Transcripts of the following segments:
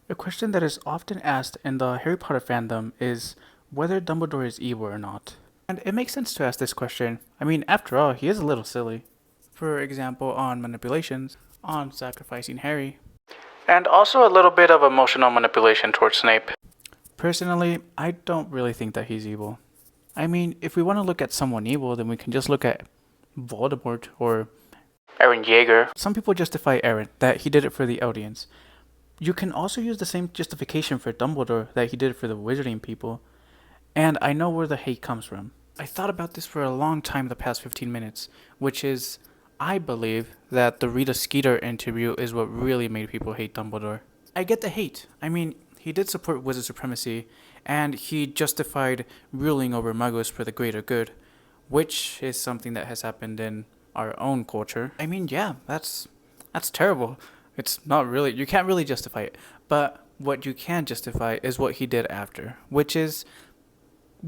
A question that is often asked in the Harry Potter fandom is whether Dumbledore is evil or not. And it makes sense to ask this question. I mean, after all, he is a little silly. For example, on manipulations, on sacrificing Harry, and also a little bit of emotional manipulation towards Snape. Personally, I don't really think that he's evil. I mean, if we want to look at someone evil, then we can just look at Voldemort or Aaron Yeager. Some people justify Aaron, that he did it for the audience. You can also use the same justification for Dumbledore, that he did it for the wizarding people. And I know where the hate comes from. I thought about this for a long time the past 15 minutes, which is, I believe that the Rita Skeeter interview is what really made people hate Dumbledore. I get the hate. I mean, he did support wizard supremacy, and he justified ruling over muggles for the greater good, which is something that has happened in our own culture. I mean, yeah, that's terrible. It's not really, you can't really justify it. But what you can justify is what he did after, which is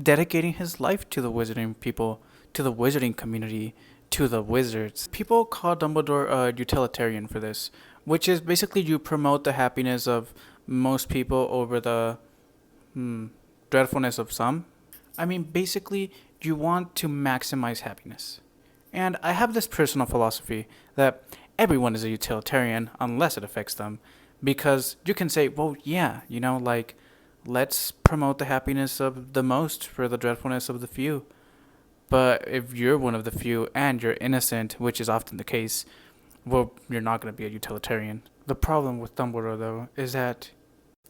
dedicating his life to the wizarding people, to the wizarding community, to the wizards. People call Dumbledore a utilitarian for this, which is basically you promote the happiness of most people over the dreadfulness of some. I mean, basically, you want to maximize happiness. And I have this personal philosophy that everyone is a utilitarian unless it affects them. Because you can say, well, yeah, like, let's promote the happiness of the most for the dreadfulness of the few. But if you're one of the few and you're innocent, which is often the case, well, you're not going to be a utilitarian. The problem with Dumbledore, though, is that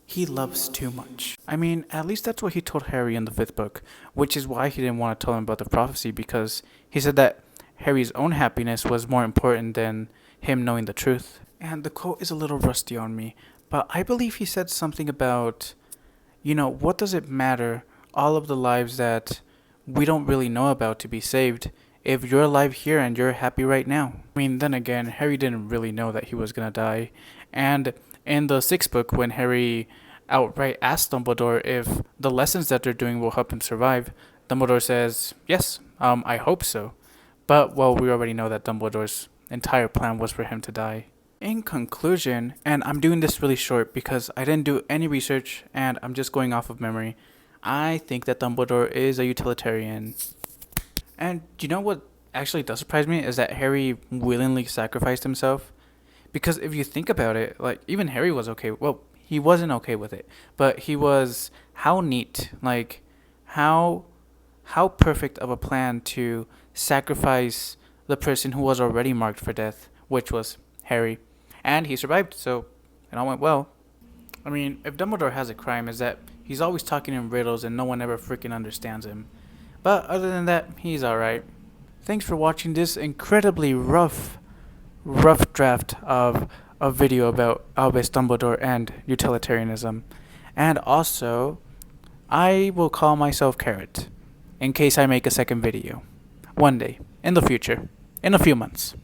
he loves too much. I mean, at least that's what he told Harry in the 5th book, which is why he didn't want to tell him about the prophecy, because he said that Harry's own happiness was more important than him knowing the truth. And the quote is a little rusty on me, but I believe he said something about, what does it matter, all of the lives that we don't really know about to be saved, if you're alive here and you're happy right now. I mean, then again, Harry didn't really know that he was gonna die. And in the 6th book, when Harry outright asks Dumbledore if the lessons that they're doing will help him survive, Dumbledore says, yes, I hope so. But, well, we already know that Dumbledore's entire plan was for him to die. In conclusion, and I'm doing this really short because I didn't do any research and I'm just going off of memory, I think that Dumbledore is a utilitarian. And you know what actually does surprise me is that Harry willingly sacrificed himself. Because if you think about it, like, even Harry was okay. Well, he wasn't okay with it, but he was, how neat, like, how perfect of a plan to sacrifice the person who was already marked for death, which was Harry. And he survived, so it all went well. I mean, if Dumbledore has a crime, is that he's always talking in riddles and no one ever freaking understands him. But other than that, he's alright. Thanks for watching this incredibly rough draft of a video about Albus Dumbledore and utilitarianism. And also, I will call myself Carrot, in case I make a second video. One day, in the future, in a few months.